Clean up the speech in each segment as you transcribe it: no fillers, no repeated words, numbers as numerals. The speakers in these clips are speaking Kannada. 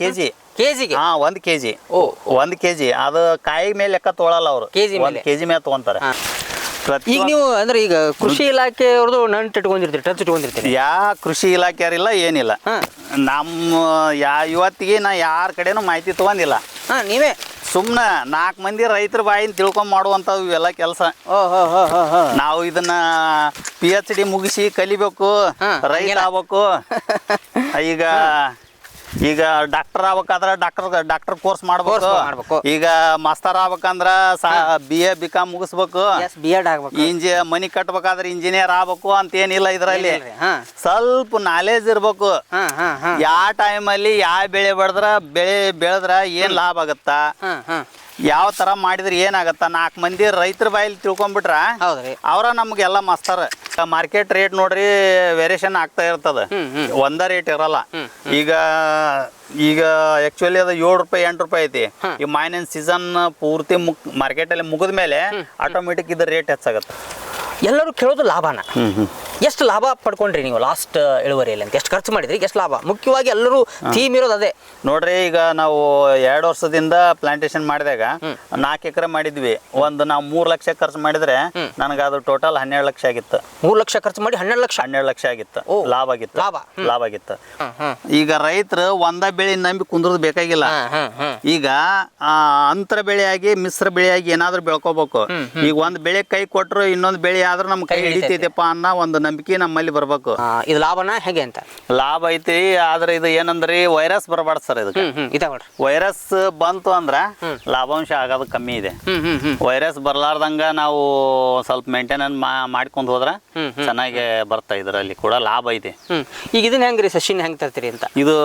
ಕೆಜಿ ಕೆಜಿಗೆ? ಹಾ 1 ಕೆಜಿ. ಓ 1 ಕೆಜಿ. ಅದು ಕಾಯಿ ಮೇಲೆ ಲೆಕ್ಕ ತೊಗೊಳಲ್ಲ ಅವರು, 1 ಕೆಜಿ ಮೇಲೆ ತೊಗೊಂತಾರೆ. ಈಗ ನೀವು ಅಂದ್ರೆ ಈಗ ಕೃಷಿ ಇಲಾಖೆಯವ್ರದ್ದು ನಂಟು ಇಟ್ಕೊಂಡಿರ್ತೀರಿ, ಟಚ್ ಇಟ್ಕೊಂಡಿರ್ತೀರಿ? ಕೃಷಿ ಇಲಾಖೆಯರಿಲ್ಲ ಏನಿಲ್ಲ. ನಮ್ಮ ಇವತ್ತಿಗೆ ನಾ ಯಾರ ಕಡೆನೂ ಮಾಹಿತಿ ತೊಗೊಂಡಿಲ್ಲ. ನೀವೇ ಸುಮ್ಮನೆ 4 ಮಂದಿ ರೈತರ ಬಾಯಿನ ತಿಳ್ಕೊಂಡ್ ಮಾಡುವಂಥವು ಇವೆಲ್ಲ ಕೆಲಸ. ನಾವು ಇದನ್ನ PhD ಮುಗಿಸಿ ಕಲಿಬೇಕು, ರೈತ ಆಗ್ಬೇಕು. ಈಗ ಡಾಕ್ಟರ್ ಆಗ್ಬೇಕಾದ್ರೆ ಡಾಕ್ಟರ್ ಕೋರ್ಸ್ ಮಾಡ್ಬೇಕು. ಈಗ ಮಾಸ್ತರ್ ಆಗ್ಬೇಕಂದ್ರ BA BCom ಮುಗಿಸ್ಬೇಕು. ಮನಿ ಕಟ್ಬೇಕಾದ್ರೆ ಇಂಜಿನಿಯರ್ ಆಗ್ಬೇಕು ಅಂತ ಏನಿಲ್ಲ. ಇದ್ರಲ್ಲಿ ಸ್ವಲ್ಪ ನಾಲೆಜ್ ಇರ್ಬೇಕು. ಯಾವ ಟೈಮಲ್ಲಿ ಯಾವ ಬೆಳೆದ್ರ ಏನ್ ಲಾಭ ಆಗತ್ತಾ, ಯಾವ ತರ ಮಾಡಿದ್ರೆ ಏನಾಗತ್ತ, 4 ಮಂದಿ ರೈತರ ಬಾಯಲ್ಲಿ ತಿಳ್ಕೊಂಡ್ಬಿಟ್ರ ಅವ್ರ ನಮ್ಗೆಲ್ಲ ಮಾಸ್ತರ. ಮಾರ್ಕೆಟ್ ರೇಟ್ ನೋಡ್ರಿ ವೇರಿಯೇಷನ್ ಆಗ್ತಾ ಇರ್ತದ, ಒಂದ ರೇಟ್ ಇರಲ್ಲ. ಈಗ ಆಕ್ಚುಲಿ ಅದು 7 ರೂಪಾಯಿ 8 ರೂಪಾಯಿ ಐತಿ. ಈ ಮಾವಿನ ಸೀಸನ್ ಪೂರ್ತಿ ಮಾರ್ಕೆಟ್ ಅಲ್ಲಿ ಮುಗಿದ ಮೇಲೆ ಆಟೋಮೆಟಿಕ್ ಇದ್ರ ರೇಟ್ ಹೆಚ್ಚಾಗತ್ತೆ. ಎಲ್ಲರೂ ಕೇಳೋದು ಲಾಭನ. ಎಷ್ಟು ಲಾಭ ಪಡ್ಕೊಂಡ್ರಿ ನೀವು ಲಾಸ್ಟ್ ಇಳುವರಿಯಲ್ಲಿ ಅಂತ? ಎಷ್ಟು ಖರ್ಚು ಮಾಡಿದ್ರಿ, ಎಷ್ಟು ಲಾಭ? ಮುಖ್ಯವಾಗಿ ಎಲ್ಲರೂ ಥೀಮ್ ಇರೋದು ಅದೇ ನೋಡ್ರಿ. ಈಗ ನಾವು 2 ವರ್ಷದಿಂದ ಪ್ಲಾಂಟೇಶನ್ ಮಾಡಿದಾಗ 4 ಎಕರೆ ಮಾಡಿದ್ವಿ. ನಾವು 3 ಲಕ್ಷ ಖರ್ಚು ಮಾಡಿದ್ರೆ ನನಗೆ ಅದು ಟೋಟಲ್ 12 ಲಕ್ಷ ಆಗಿತ್ತು. 3 ಲಕ್ಷ ಖರ್ಚು ಮಾಡಿ 12 ಲಕ್ಷ ಆಗಿತ್ತು. ಲಾಭ ಆಗಿತ್ತು. ಈಗ ರೈತರು ಒಂದ ಬೆಳೆ ನಂಬಿ ಕುಂದ್ರದ್ ಬೇಕಾಗಿಲ್ಲ. ಈಗ ಅಂತರ ಬೆಳೆಯಾಗಿ ಮಿಶ್ರ ಬೆಳೆಯಾಗಿ ಏನಾದ್ರು ಬೆಳ್ಕೋಬೇಕು. ಈಗ ಒಂದ್ ಬೆಳೆ ಕೈ ಕೊಟ್ರು ಇನ್ನೊಂದು ಬೆಳೆ ಆದ್ರೂ ನಮ್ ಕೈ ಹಿಡಿತೈತೆಪ್ಪ ಅನ್ನೋ ಒಂದು ನಂಬಿಕೆ ನಮ್ಮಲ್ಲಿ ಬರ್ಬೇಕು. ಇದು ಲಾಭನ ಹೇಗೆ ಅಂತ? ಲಾಭ ಐತಿ, ಆದ್ರೆ ಇದು ಏನಂದ್ರಿ ವೈರಸ್ ಬರಬಾರ್ದು ಸರ್. ಇದಕ್ಕೆ ವೈರಸ್ ಬಂತು ಅಂದ್ರ ಲಾಭಾಂಶ ಆಗೋದು ಕಮ್ಮಿ ಇದೆ. ವೈರಸ್ ಬರ್ಲಾರ್ದಂಗ ನಾವು ಸ್ವಲ್ಪ ಮೇಂಟೆನೆನ್ಸ್ ಮಾಡ್ಕೊಂಡು ಹೋದ್ರ ಚೆನ್ನಾಗಿ ಬರ್ತಾ. ಇದರಲ್ಲಿ ಕೂಡ ಲಾಭ ಐತಿ. ಈಗ ಇದನ್ನ ಹೆಂಗ್ರಿ ಸಸಿನ ಹೆಂಗ್ ತರ್ತೀರಿ ಅಂತ? ಇದು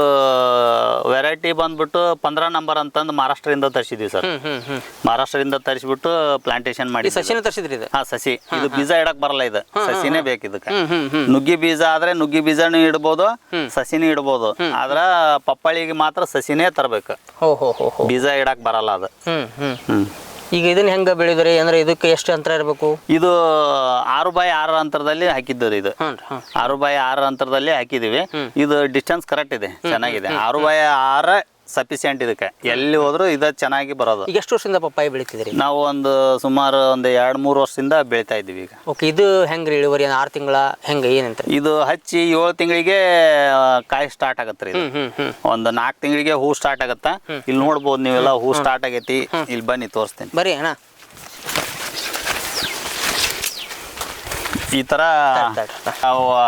ವೆರೈಟಿ ಬಂದ್ಬಿಟ್ಟು 15 ನಂಬರ್ ಅಂತಂದು ಮಹಾರಾಷ್ಟ್ರದಿಂದ ತರಿಸಿದ್ವಿ ಸರ್. ಮಹಾರಾಷ್ಟ್ರದಿಂದ ತರಿಸ್ಬಿಟ್ಟು ಪ್ಲಾಂಟೇಶನ್ ಮಾಡಿ. ಸಸಿನ ತರಿಸಿದ್ರಿ? ಸಸಿ. ಇದು ಬೀಜ ಇಡಕ್ ಬರಲ್ಲ, ಇದು ಸಸಿನೇ ಬೇಕು. ಇದಕ್ಕೆ ನುಗ್ಗಿ ಬೀಜ ಆದ್ರೆ ನುಗ್ಗಿ ಬೀಜನೂ ಇಡ್ಬೋದು, ಸಸಿನೂ ಇಡ್ಬೋದು. ಆದ್ರ ಪಪ್ಪಾಳಿಗೆ ಮಾತ್ರ ಸಸಿನೇ ತರಬೇಕು, ಬೀಜ ಇಡಕ್ ಬರಲ್ಲ ಅದು. ಈಗ ಇದನ್ನ ಹೆಂಗ ಬೆಳೆದ್ರಿ ಅಂದ್ರೆ ಇದಕ್ಕೆ ಎಷ್ಟು ಅಂತರ ಇರಬೇಕು? ಇದು 6x6 ಅಂತರದಲ್ಲಿ ಹಾಕಿದ್ದು. ಇದು 6x6 ಅಂತರದಲ್ಲಿ ಹಾಕಿದೀವಿ. ಇದು ಡಿಸ್ಟೆನ್ಸ್ ಕರೆಕ್ಟ್ ಇದೆ, ಚೆನ್ನಾಗಿದೆ. 6x6 sufficient. ಇದಕ್ಕೆ ಎಲ್ಲಿ ಹೋದ್ರು ಇದು ಚೆನ್ನಾಗಿ ಬರೋದು. ಈಗ ಎಷ್ಟು ವರ್ಷದಿಂದ ಪಪ್ಪಾಯಿ ಬೆಳಿತಿದ್ರಿ? ನಾವು ಸುಮಾರು 2-3 ವರ್ಷದಿಂದ ಬೆಳಿತಾ ಇದ್ದೀವಿ ಈಗ. ಓಕೆ. ಇದು ಹೆಂಗ್ರಿ ಇಳುವರಿ? 6 ತಿಂಗಳ ಹೆಂಗ ಏನಂತ? ಇದು ಹಚ್ಚಿ 7 ತಿಂಗಳಿಗೆ ಕಾಯಿ ಸ್ಟಾರ್ಟ್ ಆಗತ್ರಿ. ಒಂದು 4 ತಿಂಗಳಿಗೆ ಹೂ ಸ್ಟಾರ್ಟ್ ಆಗತ್ತ. ಇಲ್ಲಿ ನೋಡ್ಬೋದು ನೀವೆಲ್ಲ, ಹೂ ಸ್ಟಾರ್ಟ್ ಆಗೈತಿ. ಇಲ್ಲಿ ಬನ್ನಿ ತೋರಿಸ್ತೀನಿ. ಬರೀ ಅಣ್ಣ ಈ ತರ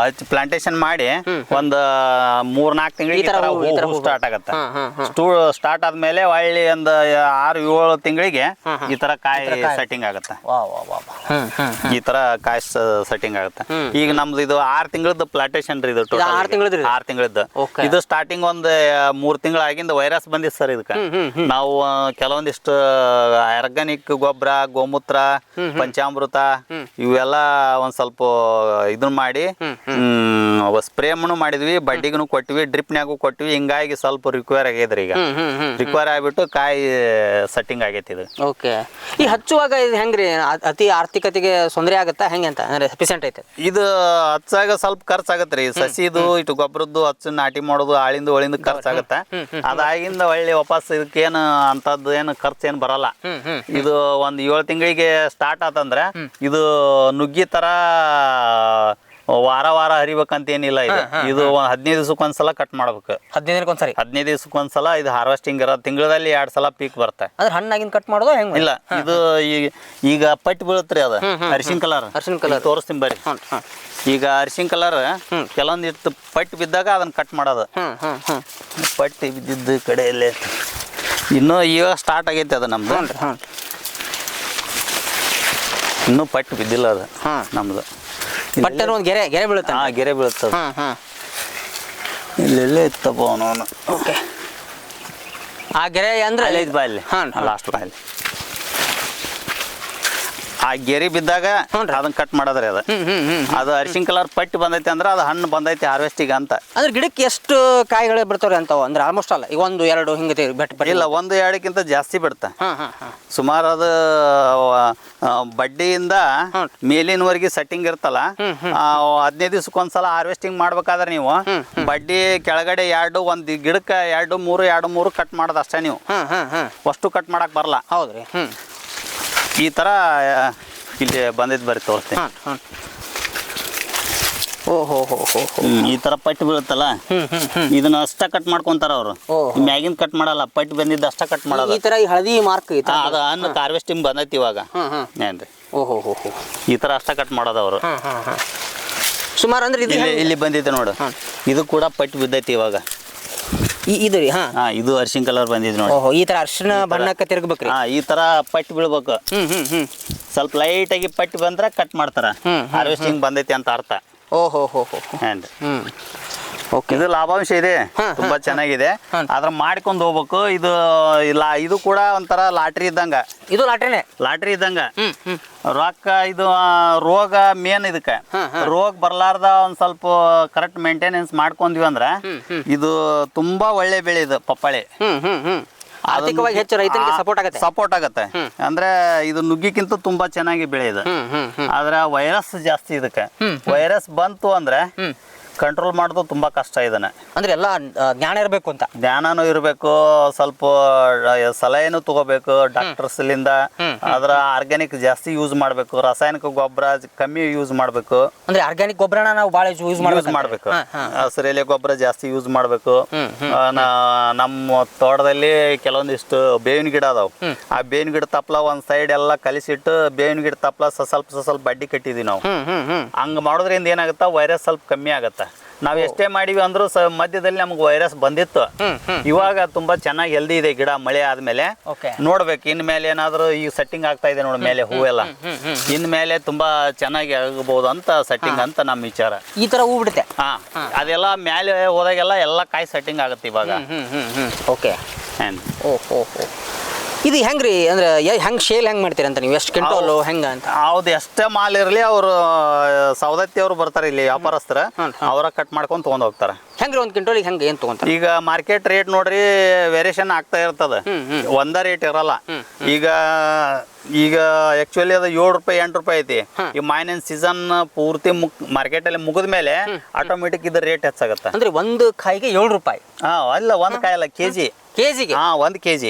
ಹಚ್ಚಿ ಪ್ಲಾಂಟೇಶನ್ ಮಾಡಿ ಒಂದು 3-4 ತಿಂಗಳಿಗೆ ಹೂ ಸ್ಟಾರ್ಟ್ ಆಗತ್ತೆ. ಸ್ಟಾರ್ಟ್ ಆದ್ಮೇಲೆ ಒಳ್ಳೆ ಒಂದು 6-7 ತಿಂಗಳಿಗೆ ಈ ತರ ಕಾಯಿ ಸೆಟ್ಟಿಂಗ್ ಆಗತ್ತೆ. ಈ ತರ ಕಾಯಿ ಸೆಟ್ಟಿಂಗ್ ಆಗತ್ತೆ. ಈಗ ನಮ್ದು ಇದು 6 ತಿಂಗಳದ್ದು ಪ್ಲಾಂಟೇಶನ್ ರೀ. ಇದು 6 ತಿಂಗಳದ್ದು. ಇದು ಸ್ಟಾರ್ಟಿಂಗ್ ಒಂದು 3 ತಿಂಗಳಾಗಿಂದ ವೈರಸ್ ಬಂದಿತ್ತು ಸರ್. ಇದಕ್ಕೆ ನಾವು ಕೆಲವೊಂದಿಷ್ಟು ಆರ್ಗಾನಿಕ್ ಗೊಬ್ಬರ, ಗೋಮೂತ್ರ, ಪಂಚಾಮೃತ ಇವೆಲ್ಲ ಒಂದ್ ಸ್ವಲ್ಪ ಇದನ್ನ ಮಾಡಿ ಸ್ಪ್ರೇಮನು ಮಾಡಿದ್ವಿ, ಬಡ್ಡಿಗೂ ಕೊಟ್ಟಿವಿ, ಡ್ರಿಪ್ನ್ಯಾಗೂ ಕೊಟ್ಟಿವಿ. ಹಿಂಗಾಗಿ ಸ್ವಲ್ಪ ರಿಕ್ವೈರ್ ಆಗ್ಯದ್ರಿ. ಈಗ ರಿಕ್ವೈರ್ ಆಗ್ಬಿಟ್ಟು ಕಾಯಿ ಸೆಟ್ಟಿಂಗ್ ಆಗೈತಿ ಇದು. ಓಕೆ. ಈ ಹಚ್ಚುವಾಗ ಇದು ಹೆಂಗ್ರಿ? ಅತಿ ಆರ್ಥಿಕತೆಗೆ ತೊಂದರೆ ಆಗತ್ತಾ ಹೆಂಗೆ ಅಂತ? ಅಂದ್ರೆ ಸಫಿಷಿಯಂಟ್ ಐತೆ ಇದು ಹಚ್ಚಾಗ ಸ್ವಲ್ಪ ಖರ್ಚಾಗತ್ರಿ. ಸಸಿದು ಇಟ್ಟು ಗೊಬ್ಬರದ್ದು ಹಚ್ಚು ನಾಟಿ ಮಾಡೋದು ಆಳಿಂದ ಒಳಿಂದ ಖರ್ಚಾಗತ್ತ. ಅದಾಗಿಂದ ಒಳ್ಳೆ ವಾಪಸ್ ಇದಕ್ಕೇನು ಅಂತದ್ದು ಏನು ಖರ್ಚು ಏನು ಬರಲ್ಲ. ಇದು ಒಂದು 7 ತಿಂಗಳಿಗೆ ಸ್ಟಾರ್ಟ್ ಆತಂದ್ರೆ ಇದು ನುಗ್ಗಿ ತರ ವಾರ ಹರಿಬೇಕಂತ ಏನಿಲ್ಲ. ಇದು 15 ದಿವಸಕ್ಕೊಂದ್ಸಲ ಕಟ್ ಮಾಡ್ಬೇಕು. 15 ದಿವಸಕ್ಕೊಂದ್ಸಲ ಇದು ಹಾರ್ವೆಸ್ಟಿಂಗ್ ಇರೋ. ತಿಂಗಳಲ್ಲಿ 2 ಸಲ ಪೀಕ್ ಬರುತ್ತೆ. ಹಣ್ಣಾಗಿನ ಕಟ್ ಮಾಡೋದು ಹೆಂಗ್? ಇಲ್ಲ, ಇದು ಈಗ ಪಟ್ಟಿ ಬೀಳುತ್ರಿ. ಅದು ಅರಿಶಿನ ಕಲರ್ ತೋರಿಸ್ತೀನಿ ಬರ್ರಿ. ಈಗ ಅರಿಶಿನ ಕಲರ್ ಕೆಲವೊಂದಿಷ್ಟು ಪಟ್ಟಿ ಬಿದ್ದಾಗ ಅದನ್ನ ಕಟ್ ಮಾಡೋದು. ಪಟ್ಟಿ ಬಿದ್ದಿದ್ದು ಕಡೆಯಲ್ಲೇ ಇನ್ನೂ ಇವಾಗ ಸ್ಟಾರ್ಟ್ ಆಗೈತೆ ಅದು ನಮ್ದು. ಇನ್ನೂ ಪಟ್ಟಿ ಬಿದ್ದಿಲ್ಲ ಅದು ನಮ್ದು. ಒಂದು ಗೆರೆ ಬೀಳುತ್ತೆ. ಗೆರೆ ಬೀಳುತ್ತದೆ. ಇಲ್ಲೆಲ್ಲೇ ಇತ್ತಪ್ಪ ಅವನು. ಓಕೆ. ಆ ಗೆರೆ ಅಂದ್ರೆ ಬಾಯಲ್ಲಿ ಲಾಸ್ಟ್ ಬಾಯಲ್ಲಿ ಆ ಗೆರಿ ಬಿದ್ದಾಗ ಹ್ಞೂನ್ರಿ. ಅದನ್ನ ಕಟ್ ಮಾಡೋದ್ರಿ ಅದು ಅದು ಅರಿಶಿನ ಕಲರ್ ಪಟ್ಟಿ ಬಂದೈತಿ ಅಂದ್ರೆ ಅದು ಹಣ್ಣು ಬಂದೈತಿ ಹಾರ್ವೆಸ್ಟಿಗೆ ಅಂತ. ಅಂದ್ರೆ ಗಿಡಕ್ಕೆ ಎಷ್ಟು ಕಾಯಿಗಳು ಬರ್ತಾವ್ರಿ ಅಂತಾವ ಅಂದ್ರೆ ಆಲ್ಮೋಸ್ಟ್ ಅಲ್ಲ ಈಗ 1 2 ಹಿಂಗೆ ಬೆಟ್ ಇಲ್ಲ 1 2ಕ್ಕಿಂತ ಜಾಸ್ತಿ ಬಿಡ್ತಾ ಹಾಂ ಹಾಂ ಹಾಂ ಸುಮಾರು ಅದು ಬಡ್ಡಿಯಿಂದ ಮೇಲಿನವರೆಗೆ ಸೆಟ್ಟಿಂಗ್ ಇರ್ತಲ್ಲ 15 ದಿವ್ಸಕ್ಕೊಂದ್ಸಲ ಹಾರ್ವೆಸ್ಟಿಂಗ್ ಮಾಡ್ಬೇಕಾದ್ರೆ ನೀವು ಬಡ್ಡಿ ಕೆಳಗಡೆ 2 ಒಂದು ಗಿಡಕ್ಕೆ 2 3 ಕಟ್ ಮಾಡೋದು ಅಷ್ಟೇ ನೀವು. ಅಷ್ಟು ಕಟ್ ಮಾಡಕ್ ಬರಲ್ಲ. ಹೌದ್ರಿ. ಈ ತರ ಇಲ್ಲಿ ಬಂದಿದ್ದು ಬರೀ ತೋರಿಸ್ತೀನಿ. ಓಹೋ ಹೋ ಹೋ ಈ ತರ ಪಟ್ಟಿ ಬೀಳುತ್ತಲ್ಲ ಇದನ್ನ ಅಷ್ಟ ಕಟ್ ಮಾಡ್ಕೊಂತಾರ ಅವರು. ಮ್ಯಾಗಿನ್ ಕಟ್ ಮಾಡಲ್ಲ, ಪಟ್ಟಿ ಬಂದಿದ್ದು ಅಷ್ಟ ಕಟ್ ಮಾಡಲ್ಲ. ಈ ತರ ಈ ಹಳದಿ ಮಾರ್ಕ್ ಅದು ಹಣ್ಣು ಹಾರ್ವೆಸ್ಟಿಂಗ್ ಬಂದೈತಿ ಇವಾಗ ಏನ್ರಿ. ಓಹೋ ಹೋ ಹೋ ಈ ತರ ಅಷ್ಟ ಕಟ್ ಮಾಡೋದು ಅವರು. ಸುಮಾರು ಅಂದ್ರೆ ಇದು ಇಲ್ಲಿ ಬಂದಿದೆ ನೋಡು, ಇದು ಕೂಡ ಪಟ್ಟಿ ಬಿದ್ದೈತಿ ಇವಾಗ. ಇದು ರೀ ಇದು ಅರಿಶಿನ ಕಲರ್ ಬಂದಿದೆ ನೋಡಿ. ಓಹೋ ಈ ತರ ಅರಿಶಿನ ಬಣ್ಣಕ್ಕೆ ತಿರುಗಬೇಕ್ರಿ. ಈ ತರ ಪಟ್ಟಿ ಬೀಳ್ಬೇಕು. ಸ್ವಲ್ಪ ಲೈಟ್ ಆಗಿ ಪಟ್ಟಿ ಬಂದ್ರೆ ಕಟ್ ಮಾಡ್ತಾರ, ಹಾರ್ವೆಸ್ಟಿಂಗ್ ಬಂದೈತಿ ಅಂತ ಅರ್ಥ. ಓಹೋ ಹೋ ಹೋ ಏನ್ರಿ. ಇದು ಲಾಭಾಂಶ ಇದೆ, ತುಂಬಾ ಚೆನ್ನಾಗಿದೆ. ಆದ್ರ ಮಾಡ್ಕೊಂಡು ಹೋಗ್ಬೇಕು. ಇದು ಇಲ್ಲ, ಇದು ಕೂಡ ಒಂಥರ ಲಾಟ್ರಿ ಇದ್ದಂಗ. ಇದು ಲಾಟ್ರಿ ಇದ್ದಂಗ. ರೊಕ್ಕ ಇದು ರೋಗ ಮೇನ್ ಇದಕ್ಕೆ. ರೋಗ ಬರ್ಲಾರ್ದ ಒಂದ್ ಸ್ವಲ್ಪ ಕರೆಕ್ಟ್ ಮೇಂಟೆನೆನ್ಸ್ ಮಾಡ್ಕೊಂಡ್ವಿ ಅಂದ್ರ ಇದು ತುಂಬಾ ಒಳ್ಳೆ ಬೆಳೆ ಇದು ಪಪ್ಪಾಳಿ. ಆರ್ಥಿಕವಾಗಿ ಹೆಚ್ಚು ರೈತರಿಗೆ ಸಪೋರ್ಟ್ ಆಗತ್ತೆ. ಅಂದ್ರೆ ಇದು ನುಗ್ಗಿಕ್ಕಿಂತ ತುಂಬಾ ಚೆನ್ನಾಗಿ ಬೆಳೆಯುದು. ಆದ್ರೆ ವೈರಸ್ ಜಾಸ್ತಿ ಇದಕ್ಕೆ. ವೈರಸ್ ಬಂತು ಅಂದ್ರೆ ಕಂಟ್ರೋಲ್ ಮಾಡೋದು ತುಂಬಾ ಕಷ್ಟ ಇದನ್ನ. ಅಂದ್ರೆ ಎಲ್ಲ ಜ್ಞಾನ ಇರಬೇಕು ಅಂತ. ಜ್ಞಾನನೂ ಇರಬೇಕು, ಸ್ವಲ್ಪ ಸಲಹೆನೂ ತಗೋಬೇಕು ಡಾಕ್ಟರ್ಸ್ಲಿಂದ. ಅದ್ರ ಆರ್ಗ್ಯಾನಿಕ್ ಜಾಸ್ತಿ ಯೂಸ್ ಮಾಡ್ಬೇಕು, ರಾಸಾಯನಿಕ ಗೊಬ್ಬರ ಕಮ್ಮಿ ಯೂಸ್ ಮಾಡ್ಬೇಕು. ಅಂದ್ರೆ ಆರ್ಗ್ಯಾನಿಕ್ ಗೊಬ್ಬರನ ನಾವು ಬಹಳ ಯೂಸ್ ಮಾಡ್ಬೇಕು. ಹಸಿರೆಲೆ ಗೊಬ್ಬರ ಜಾಸ್ತಿ ಯೂಸ್ ಮಾಡ್ಬೇಕು. ನಮ್ಮ ತೋಟದಲ್ಲಿ ಕೆಲವೊಂದಿಷ್ಟು ಬೇವಿನ ಗಿಡ ಅದಾವ. ಆ ಬೇವಿನ ಗಿಡ ತಪ್ಪಲ ಒಂದ್ ಸೈಡ್ ಎಲ್ಲ ಕಲಿಸಿಟ್ಟು ಬೇವಿನ ಗಿಡ ತಪ್ಪಲ ಸ್ವಲ್ಪ ಬಡ್ಡಿ ಕಟ್ಟಿದೀವಿ ನಾವು. ಹಂಗ ಮಾಡೋದ್ರಿಂದ ಏನಾಗುತ್ತಾ, ವೈರಸ್ ಸ್ವಲ್ಪ ಕಮ್ಮಿ ಆಗತ್ತ. ನಾವ್ ಎಷ್ಟೇ ಮಾಡಿವಿ ಅಂದ್ರೂ ಮಧ್ಯದಲ್ಲಿ ನಮ್ಗೆ ವೈರಸ್ ಬಂದಿತ್ತು. ಇವಾಗ ತುಂಬಾ ಚೆನ್ನಾಗಿ ಹೆಲ್ದಿ ಇದೆ ಗಿಡ. ಮಳೆ ಆದ್ಮೇಲೆ ನೋಡ್ಬೇಕು ಇನ್ಮೇಲೆ ಏನಾದ್ರು ಈ ಸೆಟ್ಟಿಂಗ್ ಆಗ್ತಾ ಇದೆ ನೋಡಿ ಮೇಲೆ ಹೂವೆಲ್ಲ. ಇನ್ಮೇಲೆ ತುಂಬಾ ಚೆನ್ನಾಗಿ ಆಗಬಹುದು ಅಂತ ಸೆಟ್ಟಿಂಗ್ ಅಂತ ನಮ್ಮ ವಿಚಾರ. ಈ ತರ ಹೂ ಬಿಡುತ್ತೆ. ಅದೆಲ್ಲ ಮೇಲೆ ಹೋದಾಗೆಲ್ಲ ಎಲ್ಲ ಕಾಯಿ ಸೆಟ್ಟಿಂಗ್ ಆಗುತ್ತೆ ಇವಾಗ. ಓಕೆ. ಇದು ಹೆಂಗ್ರಿ ಅಂದ್ರೆ ಹೆಂಗ್ ಶೇಲ್ ಹೆಂಗ್ ಮಾಡ್ತೀರಿ ಅಂತ ನೀವು? ಎಷ್ಟು ಕ್ವಿಂಟಲ್ ಹೆಂಗ ಅಂತ? ಹೌದು, ಎಷ್ಟೇ ಮಾಲ್ ಇರಲಿ ಅವರು ಸೌದತ್ತಿ ಅವರು ಬರ್ತಾರೆ ಇಲ್ಲಿ ವ್ಯಾಪಾರಸ್ಥರ, ಅವರ ಕಟ್ ಮಾಡ್ಕೊಂಡು ತಗೊಂಡ್ ಹೋಗ್ತಾರೆ. ಹೆಂಗ್ರಿ ಒಂದು ಕ್ವಿಂಟಲ್ಗೆ ಹೆಂಗೆ ಏನು ತಗೊಂತಾರೆ? ಈಗ ಮಾರ್ಕೆಟ್ ರೇಟ್ ನೋಡ್ರಿ ವೇರಿಯೇಷನ್ ಆಗ್ತಾ ಇರ್ತದೆ, ಒಂದ ರೇಟ್ ಇರಲ್ಲ. ಈಗ ಆಕ್ಚುಲಿ ಅದು 7 ರೂಪಾಯಿ 8 ರೂಪಾಯಿ ಐತಿ. ಈ ಮಾವಿನ ಸೀಸನ್ ಪೂರ್ತಿ ಮಾರ್ಕೆಟ್ ಅಲ್ಲಿ ಮುಗಿದ ಮೇಲೆ ಆಟೋಮೆಟಿಕ್ ಇದ್ರ ರೇಟ್ ಹೆಚ್ಚಾಗತ್ತೆ. ಅಂದ್ರೆ ಒಂದು ಕಾಯಿಗೆ 7 ರೂಪಾಯಿ? ಅಲ್ಲ, ಒಂದ್ ಕಾಯಿ ಅಲ್ಲ, ಕೆಜಿಗೆ. 1 ಕೆಜಿ.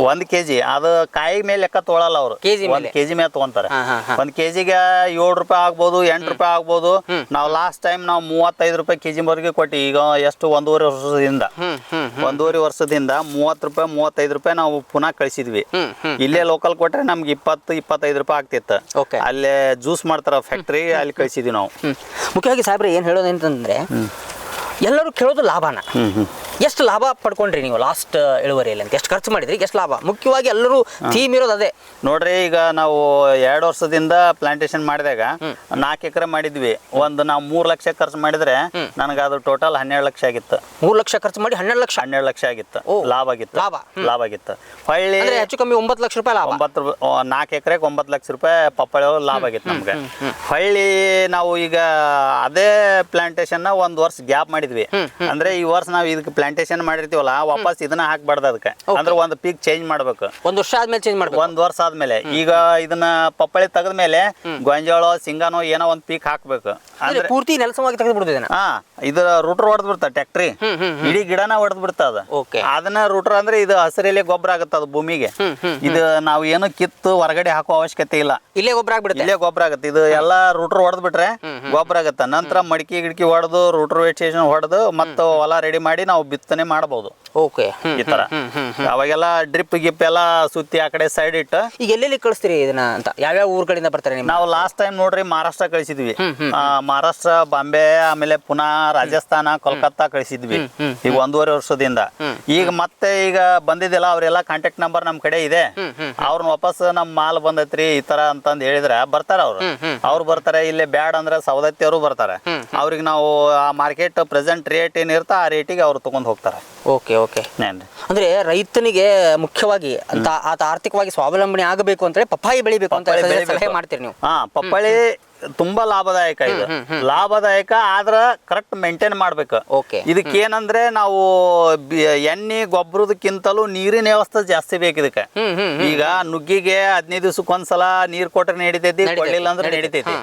1 ಕೆಜಿ ಅದು ಕಾಯಿ ಮೇಲೆ ಲೆಕ್ಕ ತೊಗೊಳಲ್ಲ ಅವರು, 1 ಕೆಜಿ ಮೇಲೆ ತಗೊಂತಾರೆ. 1 ಕೆಜಿಗೆ 7 ರೂಪಾಯಿ ಆಗ್ಬೋದು, 8 ರೂಪಾಯಿ ಆಗ್ಬೋದು. ನಾವು ಲಾಸ್ಟ್ ಟೈಮ್ ನಾವು 35 ರೂಪಾಯಿ ಕೆಜಿ ವರೆಗೆ ಕೊಟ್ಟಿ. ಈಗ ಎಷ್ಟು 1.5 ವರ್ಷದಿಂದ 1.5 ವರ್ಷದಿಂದ 30 ರೂಪಾಯಿ 35 ರೂಪಾಯಿ ನಾವು ಪುನಃ ಕಳಿಸಿದ್ವಿ. ಇಲ್ಲೇ ಲೋಕಲ್ ಕೊಟ್ರೆ ನಮ್ಗೆ 20-25 ರೂಪಾಯಿ ಆಗ್ತಿತ್ತು. ಅಲ್ಲೇ ಜ್ಯೂಸ್ ಮಾಡ್ತಾರ ಫ್ಯಾಕ್ಟ್ರಿ, ಅಲ್ಲಿ ಕಳಿಸಿದ್ವಿ ನಾವು. ಮುಖ್ಯವಾಗಿ ಸಾಹೇಬ್ರೆ ಏನ್ ಹೇಳೋದು ಅಂತಂದ್ರೆ, ಎಲ್ಲರೂ ಕೇಳೋದು ಲಾಭನ. ಎಷ್ಟು ಲಾಭ ಪಡ್ಕೊಂಡ್ರಿ ನೀವು ಲಾಸ್ಟ್ ಇಳುವರಿಯಲ್ಲಿ ಅಂತ? ಎಷ್ಟು ಖರ್ಚು ಮಾಡಿದ್ರಿ, ಎಷ್ಟು ಲಾಭ? ಮುಖ್ಯವಾಗಿ ಎಲ್ಲರೂ ಥೀಮ್ ಇರೋದು ಅದೇ ನೋಡ್ರಿ. ಈಗ ನಾವು 2 ವರ್ಷದಿಂದ ಪ್ಲಾಂಟೇಶನ್ ಮಾಡಿದಾಗ 4 ಎಕರೆ ಮಾಡಿದ್ವಿ. ನಾವು 3 ಲಕ್ಷ ಖರ್ಚು ಮಾಡಿದ್ರೆ ನನಗೆ ಅದು ಟೋಟಲ್ 12 ಲಕ್ಷ ಆಗಿತ್ತು. 3 ಲಕ್ಷ ಖರ್ಚು ಮಾಡಿ 12 ಲಕ್ಷ ಆಗಿತ್ತು. ಲಾಭ ಆಗಿತ್ತು. ಹೊಳ್ಳಿ ಹೆಚ್ಚು ಕಮ್ಮಿ 9 ಲಕ್ಷ ರೂಪಾಯಿ ಲಾಭ. 4 ಎಕರೆಗೆ 9 ಲಕ್ಷ ರೂಪಾಯಿ ಪಪ್ಪಾಳಿ ಲಾಭ ಆಗಿತ್ತು ನಮ್ಗೆ. ಹೊಳ್ಳಿ ನಾವು ಈಗ ಅದೇ ಪ್ಲಾಂಟೇಶನ್ 1 ವರ್ಷ ಗ್ಯಾಪ್ ಮಾಡಿದ್ವಿ. ಅಂದ್ರೆ ಈ ವರ್ಷ ನಾವು ಇದಕ್ಕೆ ಪ್ಲಾಂಟೇಶನ್ ಮಾಡಿರ್ತೀವಲ್ಲ, ವಾಪಸ್ ಇದನ್ನ ಹಾಕ್ಬಾರ್ದು ಅದಕ್ಕೆ. ಅಂದ್ರೆ ಒಂದು ಪೀಕ್ ಚೇಂಜ್ ಮಾಡ್ಬೇಕು. 1 ವರ್ಷ ಆದ್ಮೇಲೆ ಚೇಂಜ್ ಮಾಡ್ಬೇಕು. 1 ವರ್ಷ ಆದ್ಮೇಲೆ ಈಗ ಇದನ್ನ ಪಪ್ಪಾಳಿ ತೆಗೆದ್ಮೇಲೆ ಗೊಂಜಾಳ ಸಿಂಗಾನೋ ಏನೋ ಒಂದು ಪೀಕ್ ಹಾಕ್ಬೇಕು. ಅಂದ್ರೆ ಪೂರ್ತಿ ನೆಲಸವಾಗಿ ತೆಗೆದು ಬಿಡ್ತದೆ. ಇದು ರೂಟರ್ ಹೊಡೆದ್ ಬಿಡ್ತಾ ಟ್ಯಾಕ್ಟ್ರಿ, ಇಡೀ ಗಿಡನ ಹೊಡೆದ್ ಬಿಡ್ತದ. ಅದನ್ನ ರೂಟರ್ ಅಂದ್ರೆ ಇದು ಹಸಿರೆಲೆ ಗೊಬ್ಬರ ಆಗುತ್ತೆ ಅದು ಭೂಮಿಗೆ. ಇದು ನಾವು ಏನು ಕಿತ್ತು ಹೊರಗಡೆ ಹಾಕೋ ಅವಶ್ಯಕತೆ ಇಲ್ಲ, ಇಲ್ಲೇ ಗೊಬ್ಬರ ಆಗುತ್ತೆ. ಇದು ಎಲ್ಲ ರೂಟರ್ ಹೊಡೆದ್ ಬಿಟ್ರೆ ಗೊಬ್ಬರ ಆಗುತ್ತೆ. ನಂತರ ಮಡಿಕೆ ಗಿಡಕಿ ಹೊಡೆದು ರೂಟರ್ ವೇಟೇಷನ್ ಹೊಡೆದು ಮತ್ತೆ ಹೊಲ ರೆಡಿ ಮಾಡಿ ನಾವು ಬಿತ್ತನೆ ಮಾಡಬಹುದು. ಈ ತರ ಅವಾಗೆಲ್ಲ ಡ್ರಿಪ್ ಗಿಪ್ ಎಲ್ಲ ಸುತ್ತಿ ಆ ಕಡೆ ಸೈಡ್ ಇಟ್ಟು. ಈಗ ಎಲ್ಲೆಲ್ಲಿ ಕಳಿಸ್ತೀರಿ ಇದನ್ನ ಅಂತ? ಯಾವ್ಯಾವ ಊರ್ ಕಡೆಯಿಂದ ಬರ್ತಾರೆ? ನಾವು ಲಾಸ್ಟ್ ಟೈಮ್ ನೋಡ್ರಿ ಮಹಾರಾಷ್ಟ್ರ ಕಳಿಸಿದ್ವಿ. ಮಹಾರಾಷ್ಟ್ರ, ಬಾಂಬೆ, ಆಮೇಲೆ ಪುನಃ ರಾಜಸ್ಥಾನ, ಕೋಲ್ಕತ್ತಾ ಕಳಿಸಿದ್ವಿ ಈಗ 1.5 ವರ್ಷದಿಂದ. ಈಗ ಮತ್ತೆ ಈಗ ಬಂದಿದ್ದಿಲ್ಲ, ಅವರೆಲ್ಲ ಕಾಂಟ್ಯಾಕ್ಟ್ ನಂಬರ್ ನಮ್ ಕಡೆ ಇದೆ. ಅವ್ರನ್ನ ವಾಪಸ್ ನಮ್ ಮಾಲ್ ಬಂದೈತ್ರಿ ಈ ತರ ಅಂತಂದ್ ಹೇಳಿದ್ರೆ ಬರ್ತಾರ ಅವ್ರು ಬರ್ತಾರೆ. ಇಲ್ಲೇ ಬ್ಯಾಡ್ ಅಂದ್ರೆ ಸೌದತ್ತಿ ಅವರು ಬರ್ತಾರೆ. ಅವ್ರಿಗೆ ನಾವು ಆ ಮಾರ್ಕೆಟ್ ಪ್ರೆಸೆಂಟ್ ರೇಟ್ ಏನಿರ್ತಾ ಆ ರೇಟಿಗೆ ಅವ್ರು ತಗೊಂಡ್ ಹೋಗ್ತಾರೆ. Okay okay. ಏನ್ರಿ ಅಂದ್ರೆ ರೈತನಿಗೆ ಮುಖ್ಯವಾಗಿ ಅಂತ ಆತ ಆರ್ಥಿಕವಾಗಿ ಸ್ವಾವಲಂಬನೆ ಆಗಬೇಕು ಅಂತೇಳಿ ಪಪ್ಪಾಯಿ ಬೆಳಿಬೇಕು ಅಂತ ಸಲಹೆ ಮಾಡ್ತೀರಿ ನೀವು. ಪಪ್ಪಾಳಿ ತುಂಬಾ ಲಾಭದಾಯಕ ಇದು. ಲಾಭದಾಯಕ ಆದ್ರ ಕರೆಕ್ಟ್ ಮೇಂಟೈನ್ ಮಾಡ್ಬೇಕು. ಇದಕ್ಕೆ ಏನಂದ್ರೆ ನಾವು ಎಣ್ಣೆ ಗೊಬ್ಬರದಕ್ಕಿಂತಲೂ ನೀರಿನ ವ್ಯವಸ್ಥೆ ಜಾಸ್ತಿ ಬೇಕು ಇದಕ್ಕೆ. ಈಗ ನುಗ್ಗಿಗೆ 15 ದಿವಸಕ್ಕೊಂದ್ಸಲ ನೀರ್ ಕೊಟ್ರೆ ನಡಿತೈತಿ, ಕೊಡ್ಲಿಲ್ಲ ಅಂದ್ರೆ ನಡಿತೈತಿ.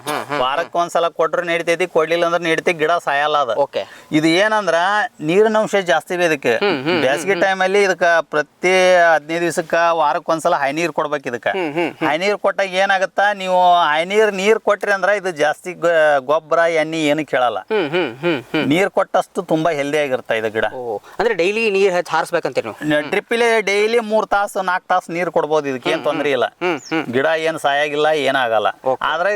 ವಾರಕ್ಕೊಂದ್ಸಲ ಕೊಟ್ರೆ ನಡಿತೈತಿ, ಕೊಡ್ಲಿಲ್ಲ ಅಂದ್ರೆ ನಡಿತೈತಿ, ಗಿಡ ಸಾಯಲ್ಲ ಅದ. ಇದು ಏನಂದ್ರ ನೀರಿನ ಅಂಶ ಜಾಸ್ತಿ ಬೇಕು ಇದಕ್ಕೆ. ಬೇಸಿಗೆ ಟೈಮಲ್ಲಿ ಇದಕ್ಕ ಪ್ರತಿ 15 ದಿವಸಕ್ಕ ವಾರಕ್ಕೊಂದ್ಸಲ ಹೈ ನೀರ್ ಕೊಡ್ಬೇಕು ಇದಕ್ಕೆ. ಹೈ ನೀರ್ ಕೊಟ್ಟಾಗ ಏನಾಗತ್ತ, ನೀವು ಹೈ ನೀರ್ ಕೊಟ್ರಿ ಅಂದ್ರ ಇದು ಜಾಸ್ತಿ ಗೊಬ್ಬರ ಎಣ್ಣೆ ಏನು ಕೇಳಲ್ಲ. ನೀರ್ ಕೊಟ್ಟಷ್ಟು ತುಂಬಾ ಹೆಲ್ದಿ ಆಗಿರ್ತಾ ಇದು ಗಿಡ. ಅಂದ್ರೆ ಡೈಲಿ ನೀರ್ ಹಾರಿಸ್ಬೇಕಂತ ಡ್ರಿಪ್ಪಿಲೆ ಡೈಲಿ 3 ತಾಸು 4 ತಾಸು ನೀರ್ ಕೊಡ್ಬೋದು. ಇದಕ್ಕೆ ಏನ್ ತೊಂದ್ರೆ ಇಲ್ಲ. ಗಿಡ ಏನ್ ಸಾಯಾಗಿಲ್ಲ, ಏನಾಗಲ್ಲ. ಆದ್ರೆ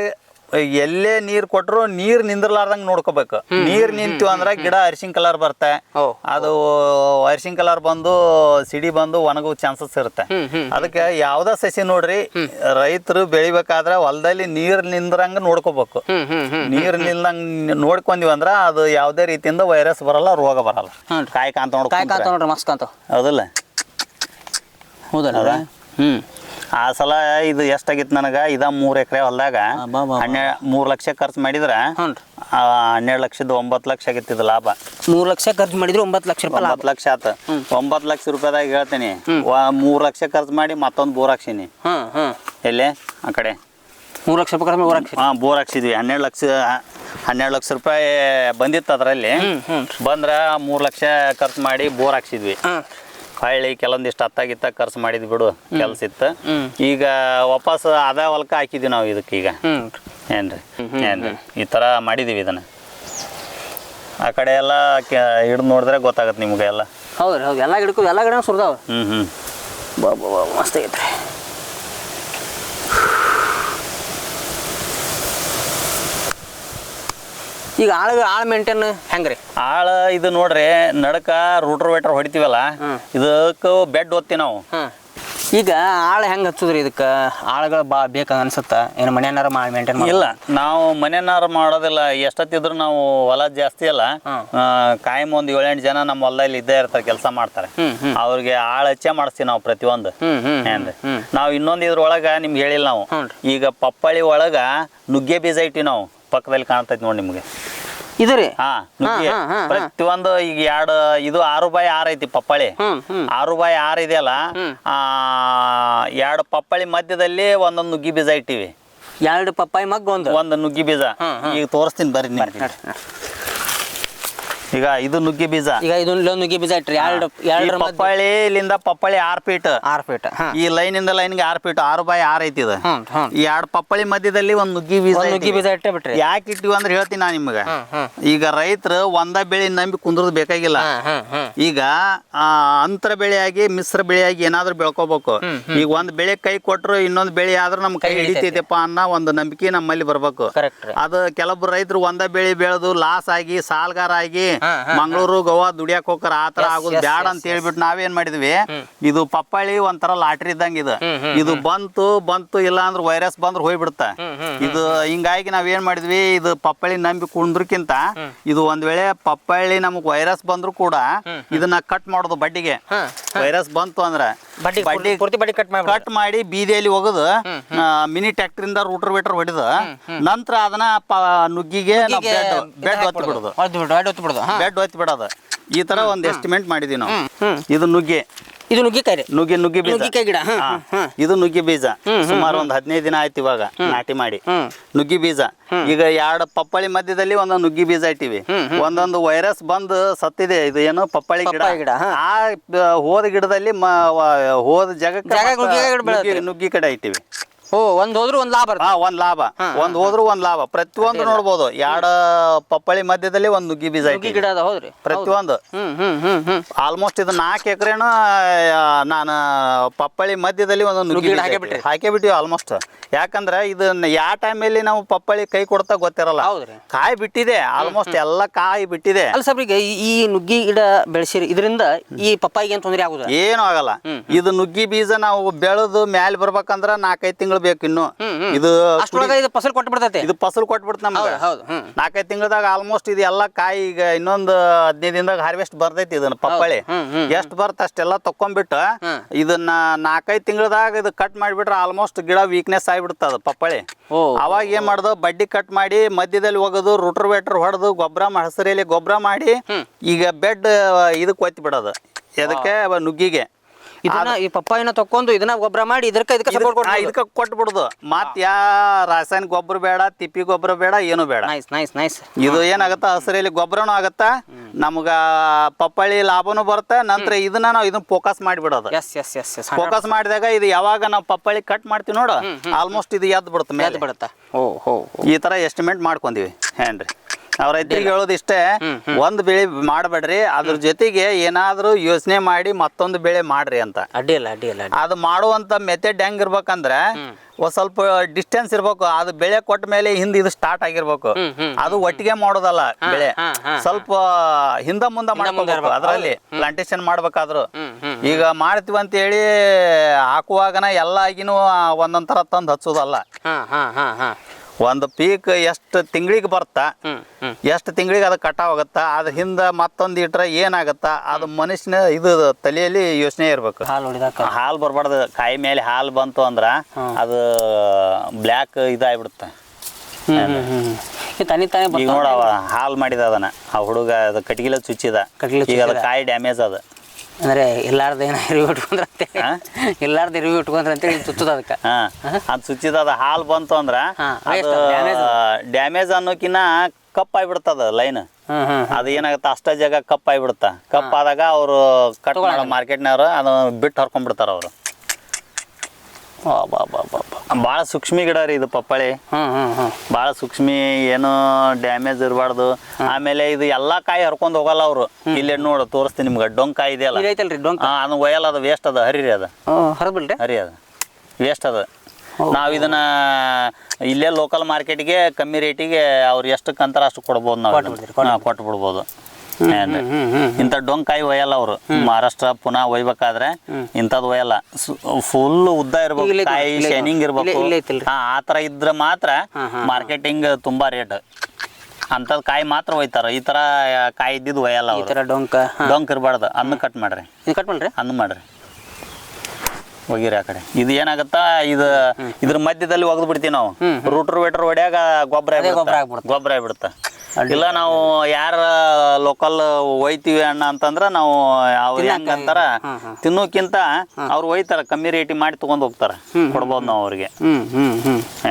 ಎಲ್ಲೇ ನೀರ್ ಕೊಟ್ರು ನೀರ್ ನಿಂದ್ರಲಾರ್ದಂಗ್ ನೋಡ್ಕೋಬೇಕು. ನೀರ್ ನಿಂತು ಅಂದ್ರ ಗಿಡ ಅರಿಶಿನ ಕಲರ್ ಬರುತ್ತೆ. ಅದು ಅರಿಶಿನ ಕಲರ್ ಬಂದು ಸಿಡಿ ಬಂದು ಒಣಗೋ ಚಾನ್ಸಸ್ ಇರುತ್ತೆ. ಅದಕ್ಕೆ ಯಾವ್ದ ಸಸಿ ನೋಡ್ರಿ, ರೈತರು ಬೆಳಿಬೇಕಾದ್ರೆ ಹೊಲದಲ್ಲಿ ನೀರ್ ನಿಂದ್ರಂಗ ನೋಡ್ಕೋಬೇಕು. ನೀರ್ ನಿಲ್ದಂಗ ನೋಡ್ಕೊಂಡಿವ್ ಅಂದ್ರ ಅದು ಯಾವ್ದೇ ರೀತಿಯಿಂದ ವೈರಸ್ ಬರಲ್ಲ, ರೋಗ ಬರಲ್ಲ. ಕಾಯಿ ಕಾಂತ ನೋಡ್ರಿ ಮಸ್ತ್ ಕಾಂತ. ಹೌದಲ್ಲ? ಹೌದಲ್ಲ? ಆ ಸಲ ಇದು ಎಷ್ಟಾಗಿತ್ತು ನನಗೆ, 3 ಎಕರೆ ಹೊಲದಾಗ 3 ಲಕ್ಷ ಖರ್ಚು ಮಾಡಿದ್ರೆ 12 ಲಕ್ಷದ 9 ಲಕ್ಷ ಆಗಿತ್ತು ಲಾಭ. 3 ಲಕ್ಷ ಖರ್ಚು ಮಾಡಿದ್ರೆ 9 ಲಕ್ಷ ರೂಪಾಯಿ. 9 ಲಕ್ಷ ಆತ. 9 ಲಕ್ಷ ರೂಪಾಯಿದಾಗ ಹೇಳ್ತೀನಿ. 3 ಲಕ್ಷ ಖರ್ಚು ಮಾಡಿ ಮತ್ತೊಂದು ಬೋರ್ ಹಾಕ್ಸಿನಿ. ಎಲ್ಲೇ ಆ ಕಡೆ 3 ಲಕ್ಷ ರೂಪಾಯಿ ಬೋರ್ ಹಾಕ್ಸಿದ್ವಿ. 12 ಲಕ್ಷ ರೂಪಾಯಿ ಬಂದಿತ್ತು ಅದರಲ್ಲಿ. ಬಂದ್ರೆ 3 ಲಕ್ಷ ಖರ್ಚು ಮಾಡಿ ಬೋರ್ ಹಾಕ್ಸಿದ್ವಿ. ಹೊಳ್ಳಿ ಕೆಲವೊಂದಿಷ್ಟು ಹತ್ತಾಗಿತ್ತ ಖರ್ಚು ಮಾಡಿದ್ ಬಿಡು, ಕೆಲ್ಸ ಇತ್ತು. ಈಗ ವಾಪಸ್ ಅದ ಹೊಲಕ್ಕ ಹಾಕಿದ್ವಿ ನಾವು ಇದಕ್ಕೆ. ಈಗ ಏನ್ರಿ ಈ ತರ ಮಾಡಿದೀವಿ ಇದನ್ನ. ಆ ಕಡೆ ಎಲ್ಲ ಹಿಡಿದು ನೋಡಿದ್ರೆ ಗೊತ್ತಾಗತ್ತೆ ನಿಮ್ಗೆ ಎಲ್ಲ. ಹೌದ್ರಿ ಹೌದು, ಎಲ್ಲ ಗಿಡಕ್ಕೂ ಎಲ್ಲ ಗಿಡ ಸುರಿದಾವ. ಮಸ್ತ್ ಆಗೈತ್ರಿ. ಈಗ ಆಳ ಮೇಂಟೈನ್ ಹೆಂಗ್ರಿ? ಆಳ ಇದು ನೋಡ್ರಿ, ನಡಕ ರೂಟರ್ ವೇಟರ್ ಹೊಡಿತೀವಲ್ಲ, ಇದಕ್ಕೆ ಬೆಡ್ ಓದ್ತೀವಿ ನಾವು. ಈಗ ಆಳ ಹೆಂಗ್ ಹಚ್ಚುದ್ರಿ? ಇದಕ್ಕೆ ಆಳುಗಳು ಬೇಕಾಗ ಅನ್ಸುತ್ತ? ಏನು ಮನೆಯನ್ನಾರ ಮೇಂಟೈನ್ ಇಲ್ಲ, ನಾವು ಮನೆಯನ್ನಾರ ಮಾಡೋದಿಲ್ಲ. ಎಷ್ಟೊತ್ತಿದ್ರು ನಾವು ಹೊಲ ಜಾಸ್ತಿ ಅಲ್ಲ, ಕಾಯಂ ಒಂದು 7-8 ಜನ ನಮ್ಮ ಹೊಲದಲ್ಲಿ ಇದ್ದೇ ಇರ್ತಾರೆ, ಕೆಲಸ ಮಾಡ್ತಾರೆ. ಅವ್ರಿಗೆ ಆಳ ಹಚ್ಚೆ ಮಾಡಿಸ್ತೀವಿ ನಾವು ಪ್ರತಿಯೊಂದು. ಏನ್ರಿ ನಾವು ಇನ್ನೊಂದು ಇದ್ರೊಳಗ ನಿಮ್ಗೆ ಹೇಳಿಲ್ಲ ನಾವು. ಈಗ ಪಪ್ಪಾಳಿ ಒಳಗ ನುಗ್ಗೆ ಬೀಜ ಇಟ್ಟಿವಿ ನಾವು. ಪಕ್ಕದಲ್ಲಿ ಕಾಣ್ತೈತಿ ನೋಡಿ ನಿಮ್ಗೆ ಇದು ರೀ. ನುಗ್ಗೆ ಪ್ರತಿಯೊಂದು. ಈಗ ಇದು 6x6 ಐತಿ ಪಪ್ಪಾಳಿ. 6x6 ಇದೆಯಲ್ಲ, 2 ಪಪ್ಪಾಳಿ ಮಧ್ಯದಲ್ಲಿ ಒಂದೊಂದು ನುಗ್ಗಿ ಬೀಜ ಇಟ್ಟಿವಿ. 2 ಪಪ್ಪಾಯಿ ಮಗ್ಗ ಒಂದು ನುಗ್ಗಿ ಬೀಜ. ಈಗ ತೋರಿಸ್ತೀನಿ ಬರ್ರಿ. ಈಗ ಇದು ನುಗ್ಗಿ ಬೀಜ. ಈಗ ಇದು ನುಗ್ಗಿ ಬೀಜ ಇಟ್ರಿ. ಪಪ್ಪಾಳಿ ಇಲ್ಲಿಂದ ಪಪ್ಪಾಳಿ 6 ಫೀಟ್. ಈ ಲೈನ್ ಇಂದ ಲೈನ್ಗೆ 6 ಫೀಟ್. 6x6 ಐತಿ ಇದು. ಈ 2 ಪಪ್ಪಾಳಿ ಮಧ್ಯದಲ್ಲಿ ಒಂದು ನುಗ್ಗಿ ಬೀಜ ಇಟ್ಟೆ ಬಿಟ್ರಿ. ಯಾಕೆ ಇಟ್ಟಿವಿ ಅಂದ್ರೆ ಹೇಳ್ತೀನಿ ನಾ ನಿಮ್ಗೆ. ಈಗ ರೈತರು ಒಂದ ಬೆಳೆ ನಂಬಿ ಕುಂದ್ರದ್ ಬೇಕಾಗಿಲ್ಲ. ಈಗ ಅಂತರ ಬೆಳೆಯಾಗಿ ಮಿಶ್ರ ಬೆಳೆಯಾಗಿ ಏನಾದ್ರು ಬೆಳ್ಕೋಬೇಕು. ಈಗ ಒಂದ್ ಬೆಳೆ ಕೈ ಕೊಟ್ರು ಇನ್ನೊಂದ್ ಬೆಳೆ ಆದ್ರೂ ನಮ್ ಕೈ ಹಿಡಿತೈತೆಪ್ಪ ಅನ್ನೋ ಒಂದು ನಂಬಿಕೆ ನಮ್ಮಲ್ಲಿ ಬರ್ಬೇಕು. ಅದು ಕೆಲವೊಬ್ರು ರೈತರು ಒಂದ ಬೆಳೆ ಬೆಳೆದು ಲಾಸ್ ಆಗಿ ಸಾಲ್ಗಾರ ಆಗಿ ಮಂಗಳೂರು ಗೋವಾ ದುಡಿಯಾಕ ಹೋಗ್ತಾರ. ಆತರ ಆಗೋದು ಬ್ಯಾಡ ಅಂತ ಹೇಳ್ಬಿಟ್ಟು ನಾವೇನ್ ಮಾಡಿದ್ವಿ, ಇದು ಪಪ್ಪಾಳಿ ಒಂಥರ ಲಾಟ್ರಿ ಇದ್ದಂಗ ಇದು ಬಂತು ಇಲ್ಲ ಅಂದ್ರೆ ವೈರಸ್ ಬಂದ್ರೆ ಹೋಗ್ಬಿಡುತ್ತ. ಇದು ಹಿಂಗಾಗಿ ನಾವೇನ್ ಮಾಡಿದ್ವಿ, ಇದು ಪಪ್ಪಾಳಿ ನಂಬಿ ಕುಂದ್ರಕ್ಕಿಂತ ಇದು ಒಂದ್ ವೇಳೆ ಪಪ್ಪಾಳಿ ನಮಗ್ ವೈರಸ್ ಬಂದ್ರು ಕೂಡ ಇದನ್ನ ಕಟ್ ಮಾಡೋದು ಬಡ್ಡಿಗೆ. ವೈರಸ್ ಬಂತು ಅಂದ್ರ ಬಡ್ಡಿ ಕಟ್ ಮಾಡಿ ಬೀದಿಯಲ್ಲಿ ಹೋಗುದು, ಮಿನಿ ಟ್ರ್ಯಾಕ್ಟರ್ ಇಂದ ರೂಟರ್ ವೇಟರ್ ಹೊಡಿದು ನಂತರ ಅದನ್ನ ನುಗ್ಗಿಗೆ ಬೆಡ್ ಒತ್ತಿ ಬಿಡೋದು. ಈ ತರ ಒಂದ್ ಎಸ್ಟಿಮೇಟ್ ಮಾಡಿದೀವಿ ನಾವು. ಇದು ನುಗ್ಗೆ, ಇದು ನುಗ್ಗಿಕಾಯಿ, ನುಗ್ಗಿ ಬೀಜ ಗಿಡ. ಇದು ನುಗ್ಗಿ ಬೀಜ. ಸುಮಾರು ಒಂದ್ 15 ದಿನ ಆಯ್ತು ಇವಾಗ ನಾಟಿ ಮಾಡಿ. ನುಗ್ಗಿ ಬೀಜ ಈಗ 2 ಪಪ್ಪಾಳಿ ಮಧ್ಯದಲ್ಲಿ ಒಂದೊಂದು ನುಗ್ಗಿ ಬೀಜ ಇಟ್ಟಿವಿ. ಒಂದೊಂದು ವೈರಸ್ ಬಂದು ಸತ್ತಿದೆ. ಇದು ಏನು ಪಪ್ಪಾಳಿ ಗಿಡ. ಆ ಹೋದ ಗಿಡದಲ್ಲಿ ಹೋದ ಜಾಗಕ್ಕೆ ನುಗ್ಗಿ ಕಡೆ ಇಟ್ಟಿವಿ. ಒಂದ್ ಹೋದ್ರು ಒಂದ್ ಲಾಭ. ಒಂದ್ ಲಾಭ, ಒಂದ್ ಹೋದ್ರು ಒಂದ್ ಲಾಭ. ಪ್ರತಿಯೊಂದು ನೋಡ್ಬೋದು. 2 ಪಪ್ಪಾಳಿ ಮಧ್ಯದಲ್ಲಿ ಒಂದ್ ನುಗ್ಗಿ ಬೀಜ ಗಿಡ ಅದ. ಹೌದ್ರಿ, ಪ್ರತಿಯೊಂದು. ಆಲ್ಮೋಸ್ಟ್ ಇದು 4 ಎಕರೆನ ನಾನು ಪಪ್ಪಾಳಿ ಮಧ್ಯದಲ್ಲಿ ಒಂದು ನುಗ್ಗಿ ಹಾಕೇ ಬಿಟ್ಟಿವಿ ಆಲ್ಮೋಸ್ಟ್. ಯಾಕಂದ್ರೆ ಇದನ್ನ ಯಾವ ಟೈಮಲ್ಲಿ ನಾವು ಪಪ್ಪಾಳಿ ಕೈ ಕೊಡ್ತಾ ಗೊತ್ತಿರಲ್ಲ. ಕಾಯಿ ಬಿಟ್ಟಿದೆ, ಆಲ್ಮೋಸ್ಟ್ ಎಲ್ಲ ಕಾಯಿ ಬಿಟ್ಟಿದೆ. ಅಲ್ಲ ಸಾಬ್ರಿಗೆ, ಈ ನುಗ್ಗಿ ಗಿಡ ಬೆಳೆಸಿರಿ, ಇದರಿಂದ ಈ ಪಪ್ಪಾಯಿಗೆ ಏನ್ ತೊಂದರೆ ಆಗುದಿಲ್ಲ? ಏನು ಆಗಲ್ಲ. ಇದು ನುಗ್ಗಿ ಬೀಜ ನಾವು ಬೆಳೆದು ಮ್ಯಾಲೆ ಬರ್ಬೇಕಂದ್ರ 4-5 ತಿಂಗಳು ಬೇಕು ಇನ್ನು ಇದು ಅಷ್ಟೊಳಗೆ ಇದು ಫಸಲ್ ಕೊಟ್ಟು ಬಿಡ್ತೈತೆ. ಇದು ಫಸಲ್ ಕೊಟ್ಬಿಡ್ತು ನಮ್ಗೆ. ಹೌದು 4-5 ತಿಂಗಳದಾಗ ಆಲ್ಮೋಸ್ಟ್ ಇದು ಎಲ್ಲ ಕಾಯಿ ಈಗ ಇನ್ನೊಂದು 15 ದಿನದಾಗ ಹಾರ್ವೆಸ್ಟ್ ಬರ್ತೈತಿ. ಇದನ್ನ ಪಪ್ಪಾಳಿ ಎಷ್ಟು ಬರ್ತ ಅಷ್ಟೆಲ್ಲ ತಕೊಂಡ್ಬಿಟ್ಟು ಇದನ್ನ 4-5 ತಿಂಗಳದಾಗ ಇದು ಕಟ್ ಮಾಡಿಬಿಟ್ರೆ ಆಲ್ಮೋಸ್ಟ್ ಗಿಡ ವೀಕ್ನೆಸ್ ಆಗಿಬಿಡ್ತದ ಪಪ್ಪಾಳಿ. ಅವಾಗ ಏನ್ ಮಾಡ್ದು ಬಡ್ಡಿ ಕಟ್ ಮಾಡಿ ಮಧ್ಯದಲ್ಲಿ ಹೋಗೋದು ರೋಟೋವೇಟರ್ ಹೊಡೆದು ಗೊಬ್ಬರ ಹಸಿರೆಲೆ ಗೊಬ್ಬರ ಮಾಡಿ ಈಗ ಬೆಡ್ ಇದಕ್ಕೆ ಒತ್ತಿ ಬಿಡೋದು. ಎದಕ್ಕೆ ನುಗ್ಗಿಗೆ ಇದನ್ನ ಈ ಪಪ್ಪಾಯಿನ ತಕೊಂಡು ಇದನ್ನ ಗೊಬ್ಬರ ಮಾಡಿ ಇದಕ್ಕೆ ಸಪೋರ್ಟ್ ಕೊಡ್ತಾರೆ. ಇದಕ್ಕೆ ಕೊಟ್ಬಿಡುದು. ಮತ್ ಯಾ ರಾಸಾಯನಿಕ ಗೊಬ್ಬರ ಬೇಡ, ತಿಪ್ಪಿ ಗೊಬ್ಬರ ಬೇಡ, ಏನು ಬೇಡ. ನೈಸ್. ಇದು ಏನಾಗತ್ತ ಹಸಿರೆಲೆ ಗೊಬ್ಬರನು ಆಗತ್ತ, ನಮ್ಗ ಪಪ್ಪಾಳಿ ಲಾಭನು ಬರುತ್ತೆ. ನಂತರ ಇದನ್ನ ನಾವು ಇದನ್ನ ಫೋಕಸ್ ಮಾಡಿಬಿಡೋದು. ಫೋಕಸ್ ಮಾಡಿದಾಗ ಇದು ಯಾವಾಗ ನಾವು ಪಪ್ಪಾಳಿ ಕಟ್ ಮಾಡ್ತೀವಿ ನೋಡು ಆಲ್ಮೋಸ್ಟ್ ಇದು ಎದ್ದು ಬಿಡುತ್ತೆ ಮೇಲೆ ಬಿಡುತ್ತೆ. ಈ ತರ ಎಸ್ಟಿಮೇಟ್ ಮಾಡ್ಕೊಂತೀವಿ ಏನ್ರಿ. ನಾವು ರೈತರಿಗೆ ಹೇಳೋದು ಇಷ್ಟೇ, ಒಂದ್ ಬೆಳೆ ಮಾಡಬೇಡ್ರಿ, ಅದ್ರ ಜೊತೆಗೆ ಏನಾದ್ರೂ ಯೋಚನೆ ಮಾಡಿ ಮತ್ತೊಂದು ಬೆಳೆ ಮಾಡ್ರಿ ಅಂತ. ಅಡ್ಡಿಲ್ಲ. ಅದು ಮಾಡುವಂತ ಮೆಥಡ್ ಹೆಂಗ್ ಇರ್ಬೇಕಂದ್ರೆ ಒಂದ್ ಸ್ವಲ್ಪ ಡಿಸ್ಟೆನ್ಸ್ ಇರ್ಬೇಕು. ಅದು ಬೆಳೆ ಕೊಟ್ಟ ಮೇಲೆ ಹಿಂದೆ ಇದು ಸ್ಟಾರ್ಟ್ ಆಗಿರ್ಬೇಕು. ಅದು ಒಟ್ಟಿಗೆ ಮಾಡೋದಲ್ಲ ಬೆಳೆ, ಸ್ವಲ್ಪ ಹಿಂದ ಮುಂದ ಮಾಡ್ಕೋಬೇಕು. ಅದ್ರಲ್ಲಿ ಪ್ಲಾಂಟೇಶನ್ ಮಾಡ್ಬೇಕಾದ್ರು ಈಗ ಮಾಡ್ತೀವಿ ಅಂತ ಹೇಳಿ ಹಾಕುವಾಗನ ಎಲ್ಲ ಆಗಿನೂ ಒಂದೊಂದ್ ತರ ತಂದು ಹಚ್ಚೋದಲ್ಲ. ಒಂದು ಪೀಕ್ ಎಷ್ಟು ತಿಂಗಳಿಗೆ ಬರ್ತಾ, ಎಷ್ಟು ತಿಂಗಳಿಗೆ ಅದು ಕಟಾವ್ ಆಗತ್ತಾ, ಅದ್ರ ಹಿಂದೆ ಮತ್ತೊಂದು ಇಟ್ರೆ ಏನಾಗತ್ತಾ, ಅದು ಮನುಷ್ಯನ ಇದು ತಲೆಯಲ್ಲಿ ಯೋಚನೆ ಇರ್ಬೇಕು. ಹಾಲು ಬರ್ಬಾರ್ದು. ಕಾಯಿ ಮೇಲೆ ಹಾಲು ಬಂತು ಅಂದ್ರ ಅದು ಬ್ಲ್ಯಾಕ್ ಇದಾಗ್ಬಿಡುತ್ತೆ. ಈಗ ನೋಡವ ಹಾಲು ಮಾಡಿದ ಅದನ್ನ ಆ ಹುಡುಗ ಅದು ಕಟ್ಗಿಲ ಚುಚ್ಚಿದ, ಈಗ ಅದು ಕಾಯಿ ಡ್ಯಾಮೇಜ್ ಅದ. ಅಂದ್ರೆ ಎಲ್ಲಾರ್ದ ಏನೋ ಇರುವು ಇಟ್ಕೊಂಡ್ರ ಅಂತೇಳಿ ಚುಚ್ಚದ ಅದಕ್ಕೆ. ಅದು ಚುಚ್ಚಿದ ಅದು ಹಾಲು ಬಂತು ಅಂದ್ರ ಡ್ಯಾಮೇಜ್ ಅನ್ನೋಕಿನ್ನ ಕಪ್ ಆಗಿಬಿಡ್ತದ ಲೈನ್. ಅದು ಏನಾಗತ್ತ ಅಷ್ಟ ಜಾಗ ಕಪ್ ಆಗಿಬಿಡುತ್ತ. ಕಪ್ ಆದಾಗ ಅವರು ಕಟ್ ಮಾಡೋ ಮಾರ್ಕೆಟ್ನವ್ರು ಅದನ್ನ ಬಿಟ್ಟು ಹರ್ಕೊಂಡ್ಬಿಡ್ತಾರ ಅವರು. ಭಾಳ ಸೂಕ್ಷ್ಮಿ ಗಿಡ ರೀ ಇದು ಪಪ್ಪಾಳಿ. ಭಾಳ ಸೂಕ್ಷ್ಮಿ, ಏನು ಡ್ಯಾಮೇಜ್ ಇರಬಾರ್ದು. ಆಮೇಲೆ ಇದು ಎಲ್ಲಾ ಕಾಯಿ ಹರ್ಕೊಂಡ್ ಹೋಗಲ್ಲ ಅವರು. ಇಲ್ಲೇ ನೋಡು ತೋರಿಸ್ತೀನಿ ನಿಮ್ಗೆ, ಡೊಂಕ್ ಕಾಯಿ ಇದೆಯಲ್ಲ ಅದು ಒಯ್ಯಲ್ಲ, ಅದು ವೇಸ್ಟ್ ಅದ. ಹರಿ ಅದು ಹರಿ ಅದು ವೇಸ್ಟ್ ಅದ. ನಾವು ಇದನ್ನ ಇಲ್ಲೇ ಲೋಕಲ್ ಮಾರ್ಕೆಟ್ಗೆ ಕಮ್ಮಿ ರೇಟಿಗೆ ಅವ್ರು ಎಷ್ಟಕ್ಕಂತಾರ ಅಷ್ಟು ಕೊಡ್ಬೋದು, ನಾವು ಕೊಟ್ಟು ಬಿಡ್ಬೋದು. ಇಂಥ ಡೊಂಕಾಯಿ ಒಯ್ಯಲ್ಲ ಅವರು. ಮಹಾರಾಷ್ಟ್ರ ಪುನಃ ಒಯ್ಬೇಕಾದ್ರೆ ಇಂಥದ್ದು ಒಯ್ಯಲ್ಲ. ಫುಲ್ ಉದ್ದ ಇರ್ಬೇಕು, ಕಾಯಿ ಶೈನಿಂಗ್ ಇರ್ಬೇಕು. ಆ ತರ ಇದ್ರೆ ಮಾತ್ರ ಮಾರ್ಕೆಟಿಂಗ್ ತುಂಬಾ ರೇಟ್. ಅಂತದ್ ಕಾಯಿ ಮಾತ್ರ ಒಯ್ತಾರ. ಈ ತರ ಕಾಯಿ ಇದ್ದಿದ್ದು ಒಯ್ಯಲ್ಲ ಅವರು. ಡೊಂಕ್ ಇರಬಾರ್ದು. ಅನ್ನ ಕಟ್ ಮಾಡ್ರಿ, ಅನ್ನ ಮಾಡ್ರಿ, ಹೋಗಿರಿ ಆ ಕಡೆ. ಇದು ಏನಾಗತ್ತಾ, ಇದು ಇದ್ರ ಮಧ್ಯದಲ್ಲಿ ಒಗ್ದು ಬಿಡ್ತೀವಿ ನಾವು. ರೋಟೋವೇಟರ್ ಹೊಡ್ಯಾಗ ಗೊಬ್ಬರ ಆಗ್ಬಿಡುತ್ತೆ. ಇಲ್ಲ ನಾವು ಯಾರ ಲೋಕಲ್ ಒಯ್ತೀವಿ ಅಣ್ಣ ಅಂತಂದ್ರ ನಾವು ಅವ್ರು ಹೆಂಗಂತಾರ ತಿನ್ನೋಕ್ಕಿಂತ ಅವ್ರು ಒಯ್ತಾರ, ಕಮ್ಮಿ ರೇಟಿ ಮಾಡಿ ತಗೊಂಡ್ ಹೋಗ್ತಾರ, ಕೊಡ್ಬೋದು ನಾವು ಅವ್ರಿಗೆ.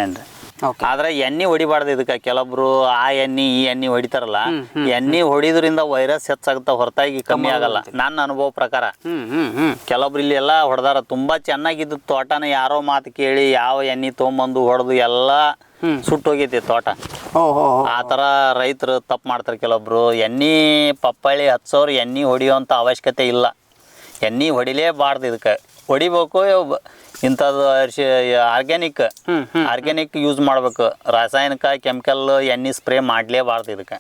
ಏನ್ರಿ ಆದ್ರೆ ಎಣ್ಣೆ ಹೊಡಿಬಾರ್ದು ಇದಕ್ಕೆ. ಕೆಲವೊಬ್ರು ಆ ಎಣ್ಣೆ ಈ ಎಣ್ಣೆ ಹೊಡಿತಾರಲ್ಲ, ಎಣ್ಣೆ ಹೊಡಿದ್ರಿಂದ ವೈರಸ್ ಹೆಚ್ಚಾಗುತ್ತಾ ಹೊರತಾಗಿ ಕಮ್ಮಿ ಆಗಲ್ಲ, ನನ್ನ ಅನುಭವ ಪ್ರಕಾರ. ಕೆಲವೊಬ್ರು ಇಲ್ಲಿ ಎಲ್ಲ ಹೊಡೆದಾರ. ತುಂಬಾ ಚೆನ್ನಾಗಿದ್ದು ತೋಟನ ಯಾರೋ ಮಾತು ಕೇಳಿ ಯಾವ ಎಣ್ಣೆ ತೊಗೊಂಬಂದು ಹೊಡೆದು ಎಲ್ಲ ಸುಟ್ಟು ಹೋಗೈತಿ ತೋಟ. ಆ ತರ ರೈತರು ತಪ್ಪು ಮಾಡ್ತಾರೆ ಕೆಲವೊಬ್ರು. ಎಣ್ಣೆ ಪಪ್ಪಾಳಿ ಹಚ್ಚೋರು ಎಣ್ಣೆ ಹೊಡಿಯೋಂಥ ಅವಶ್ಯಕತೆ ಇಲ್ಲ. ಎಣ್ಣೆ ಹೊಡಿಲೇಬಾರ್ದು. ಇದಕ್ಕೆ ಹೊಡಿಬೇಕು ಇಂಥದ್ದು ಆರ್ಗ್ಯಾನಿಕ್ ಯೂಸ್ ಮಾಡ್ಬೇಕು. ರಾಸಾಯನಿಕ ಕೆಮಿಕಲ್ ಎಣ್ಣೆ ಸ್ಪ್ರೇ ಮಾಡಲೇಬಾರ್ದು. ಇದಕ್ಕೆ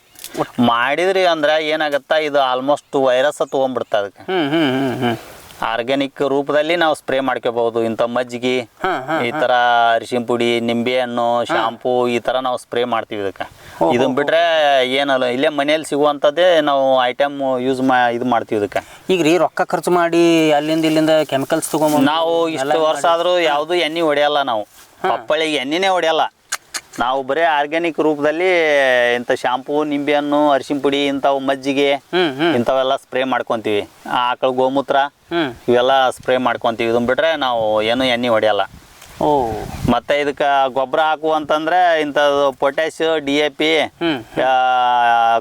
ಮಾಡಿದ್ರಿ ಅಂದ್ರೆ ಏನಾಗತ್ತಾ, ಇದು ಆಲ್ಮೋಸ್ಟ್ ವೈರಸ್ ತೊಗೊಂಡ್ಬಿಡ್ತಾ. ಅದಕ್ಕೆ ಆರ್ಗ್ಯಾನಿಕ್ ರೂಪದಲ್ಲಿ ನಾವು ಸ್ಪ್ರೇ ಮಾಡ್ಕೋಬಹುದು. ಇಂಥ ಮಜ್ಜಿಗೆ, ಈ ತರ ಅರಿಶಿನ ಪುಡಿ, ನಿಂಬೆ ಹಣ್ಣು, ಶಾಂಪೂ, ಈ ತರ ನಾವು ಸ್ಪ್ರೇ ಮಾಡ್ತೀವಿ ಇದಕ್ಕೆ. ಇದನ್ನ ಬಿಟ್ರೆ ಏನಲ್ಲ, ಇಲ್ಲೇ ಮನೆಯಲ್ಲಿ ಸಿಗುವಂಥದ್ದೇ ನಾವು ಐಟಮ್ ಯೂಸ್ ಇದು ಮಾಡ್ತೀವಿ ಇದಕ್ಕೆ. ಈಗ ರೀ ರೊಕ್ಕ ಖರ್ಚು ಮಾಡಿ ಅಲ್ಲಿಂದ ಇಲ್ಲಿಂದ ಕೆಮಿಕಲ್ಸ್ ತಗೊಂಡ್ ನಾವು ಇಷ್ಟು ವರ್ಷ ಆದ್ರೂ ಯಾವುದು ಎಣ್ಣೆ ಹೊಡೆಯಲ್ಲ ನಾವು. ಪಪ್ಪಾಳಿಗೆ ಎಣ್ಣೆನೇ ಹೊಡೆಯಲ್ಲ ನಾವು. ಬರೀ ಆರ್ಗ್ಯಾನಿಕ್ ರೂಪದಲ್ಲಿ ಇಂಥ ಶಾಂಪೂ, ನಿಂಬೆ ಹಣ್ಣು, ಅರಿಶಿನ ಪುಡಿ, ಇಂಥವು ಮಜ್ಜಿಗೆ, ಇಂಥವೆಲ್ಲ ಸ್ಪ್ರೇ ಮಾಡ್ಕೊಂತೀವಿ. ಆಕಳ ಗೋಮೂತ್ರ ಇವೆಲ್ಲ ಸ್ಪ್ರೇ ಮಾಡ್ಕೊಂತೀವಿ. ಇದನ್ನ ಬಿಟ್ರೆ ನಾವು ಏನು ಎಣ್ಣೆ ಹೊಡೆಯಲ್ಲ. ಮತ್ತೆ ಇದಕ್ಕೆ ಗೊಬ್ಬರ ಹಾಕುವಂತಂದ್ರೆ ಇಂಥದ್ದು ಪೊಟ್ಯಾಶ್, DAP,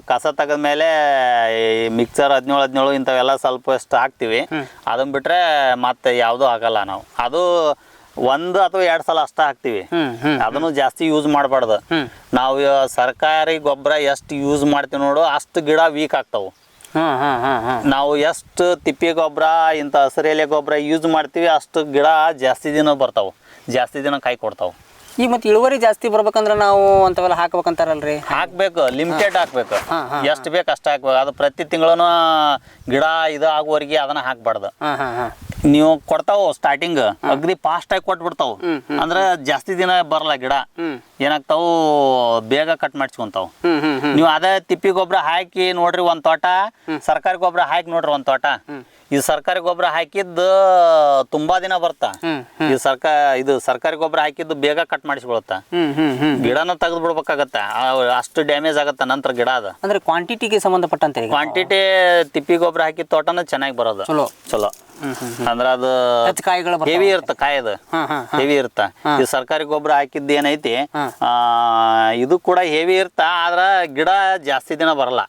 ಕಸ ತೆಗೆದ್ಮೇಲೆ ಮಿಕ್ಸರ್ 17 ಇಂಥವೆಲ್ಲ ಸ್ವಲ್ಪ ಎಷ್ಟು ಹಾಕ್ತಿವಿ. ಅದನ್ನ ಬಿಟ್ರೆ ಮತ್ತೆ ಯಾವುದೂ ಹಾಕಲ್ಲ ನಾವು. ಅದು 1 ಅಥವಾ 2 ಸಲ ಅಷ್ಟ ಹಾಕ್ತಿವಿ. ಅದನ್ನು ಜಾಸ್ತಿ ಯೂಸ್ ಮಾಡಬಾರ್ದು. ನಾವು ಸರ್ಕಾರಿ ಗೊಬ್ಬರ ಎಷ್ಟು ಯೂಸ್ ಮಾಡ್ತೀವಿ ನೋಡು ಅಷ್ಟು ಗಿಡ ವೀಕ್ ಆಗ್ತಾವು. ನಾವು ಎಷ್ಟು ತಿಪ್ಪಿ ಗೊಬ್ಬರ, ಇಂಥ ಹಸಿರೆಲೆ ಗೊಬ್ಬರ ಯೂಸ್ ಮಾಡ್ತೀವಿ ಅಷ್ಟು ಗಿಡ ಜಾಸ್ತಿ ದಿನ ಬರ್ತಾವೆ, ಜಾಸ್ತಿ ದಿನ ಕಾಯಿ ಕೊಡ್ತಾವೆ. ಈಗ ಮತ್ತೆ ಇಳುವರಿ ಜಾಸ್ತಿ ಬರ್ಬೇಕಂದ್ರೆ ನಾವು ಅಂತವೆಲ್ಲ ಹಾಕ್ಬೇಕಂತಾರಲ್ರಿ? ಹಾಕ್ಬೇಕು, ಲಿಮಿಟೆಡ್ ಹಾಕ್ಬೇಕು. ಎಷ್ಟು ಬೇಕು ಅಷ್ಟು ಹಾಕ್ಬೇಕು. ಅದು ಪ್ರತಿ ತಿಂಗಳೂ ಗಿಡ ಇದು ಆಗುವವರೆಗೆ ಅದನ್ನ ಹಾಕ್ಬಾರ್ದು. ನೀವು ಕೊಡ್ತಾವ ಸ್ಟಾರ್ಟಿಂಗ್ ಅಗದಿ ಫಾಸ್ಟ್ ಆಗಿ ಕೊಟ್ಬಿಡ್ತಾವ ಅಂದ್ರ ಜಾಸ್ತಿ ದಿನ ಬರಲ್ಲ ಗಿಡ ಏನಾಗ್ತಾವು ಬೇಗ ಕಟ್ ಮಾಡ್ಸ್ಕೊಂತಾವ್ ನೀವು ಅದೇ ತಿಪ್ಪಿ ಗೊಬ್ಬರ ಹಾಕಿ ನೋಡ್ರಿ ಒಂದ್ ತೋಟ ಸರ್ಕಾರಿ ಗೊಬ್ಬರ ಹಾಕಿ ನೋಡ್ರಿ ಒಂದ್ ತೋಟ ಇದು ಸರ್ಕಾರಿ ಗೊಬ್ಬರ ಹಾಕಿದ್ದು ತುಂಬಾ ದಿನ ಬರ್ತಾ ಇದು ಸರ್ಕಾರಿ ಗೊಬ್ಬರ ಹಾಕಿದ್ದು ಬೇಗ ಕಟ್ ಮಾಡಿಸ್ಕೊಳತ್ತ ಗಿಡನ ತೆಗೆದು ಬಿಡ್ಬೇಕಾಗತ್ತ ಅಷ್ಟು ಡ್ಯಾಮೇಜ್ ಆಗತ್ತ ನಂತರ ಗಿಡ ಅದ ಅಂದ್ರೆ ಕ್ವಾಂಟಿಟಿಗೆ ಸಂಬಂಧಪಟ್ಟಂತೆ ಕ್ವಾಂಟಿಟಿ ತಿಪ್ಪಿ ಗೊಬ್ಬರ ಹಾಕಿದ ತೋಟನ ಚೆನ್ನಾಗಿ ಬರೋದು ಚಲೋ ಅಂದ್ರ ಅದು ಹೆವಿ ಇರ್ತ ಕಾಯದ ಹೆವಿ ಇರ್ತ ಈ ಸರ್ಕಾರಿ ಗೊಬ್ಬರ ಹಾಕಿದ್ ಏನೈತಿ ಇದು ಕೂಡ ಹೆವಿ ಇರ್ತ ಆದ್ರ ಗಿಡ ಜಾಸ್ತಿ ದಿನ ಬರಲ್ಲ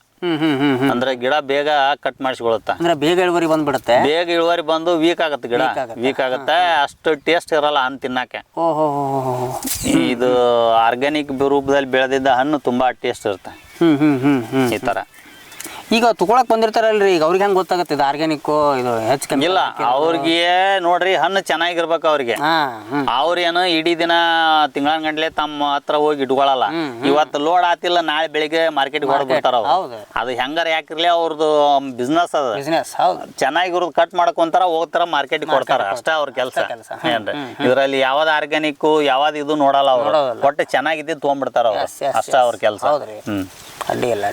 ಅಂದ್ರೆ ಗಿಡ ಬೇಗ ಕಟ್ ಮಾಡಿಸ್ಕೊಳತ್ತ ಅಂದ್ರೆ ಬೇಗ ಇಳುವರಿ ಬಂದ್ಬಿಡುತ್ತೆ ಬೇಗ ಇಳುವರಿ ಬಂದು ವೀಕ್ ಆಗತ್ತೆ ಗಿಡ ವೀಕ್ ಆಗತ್ತೆ ಅಷ್ಟು ಟೇಸ್ಟ್ ಇರಲ್ಲ ಹಣ್ಣು ತಿನ್ನಕ್ಕೆ ಇದು ಆರ್ಗ್ಯಾನಿಕ್ ರೂಪದಲ್ಲಿ ಬೆಳೆದಿದ್ದ ಹಣ್ಣು ತುಂಬಾ ಟೇಸ್ಟ್ ಇರುತ್ತೆ ಈ ತರ ಈಗ ತಗೊಳಕ್ ಬಂದಿರ್ತಾರಲ್ರಿ ಈಗ ಅವ್ರಿಗೆ ಹೆಂಗ್ ಗೊತ್ತಾಗತ್ತೆ ಇದು ಆರ್ಗ್ಯಾನಿಕ್ ಇದು ಹೆಚ್ಚು ಇಲ್ಲ ಅವ್ರಿಗೆ ನೋಡ್ರಿ ಹಣ್ಣು ಚೆನ್ನಾಗಿರ್ಬೇಕು ಅವ್ರಿಗೆ ಅವ್ರೇನು ಇಡೀ ದಿನ ತಿಂಗಳ ಗಂಟ್ಲೆ ತಮ್ಮ ಹತ್ರ ಹೋಗಿ ಇಟ್ಕೊಳಲ್ಲ ಇವತ್ತು ಲೋಡ್ ಆತಿಲ್ಲ ನಾಳೆ ಬೆಳಿಗ್ಗೆ ಮಾರ್ಕೆಟ್ ಹೊರಬಿಡ್ತಾರ ಅದು ಹೆಂಗಾರ ಯಾಕಿರ್ಲಿ ಅವ್ರದ್ದು ಬಿಸ್ನೆಸ್ ಅದ ಚೆನ್ನಾಗಿರೋದು ಕಟ್ ಮಾಡ್ಕೊಂತಾರ ಹೋಗ್ತಾರ ಮಾರ್ಕೆಟ್ ಕೊಡ್ತಾರ ಅಷ್ಟೇ ಅವ್ರ ಕೆಲಸ ಏನ್ರಿ ಇದ್ರಲ್ಲಿ ಯಾವ್ದು ಆರ್ಗ್ಯಾನಿಕ್ ಯಾವ್ದು ಇದು ನೋಡಲ್ಲ ಅವ್ರು ಒಟ್ಟು ಚೆನ್ನಾಗಿದ್ದು ತೊಗೊಂಡ್ಬಿಡ್ತಾರ ಅವ್ರು ಅಷ್ಟೇ ಅವ್ರ ಕೆಲಸ ಅಡ್ಡಿ ಇಲ್ಲ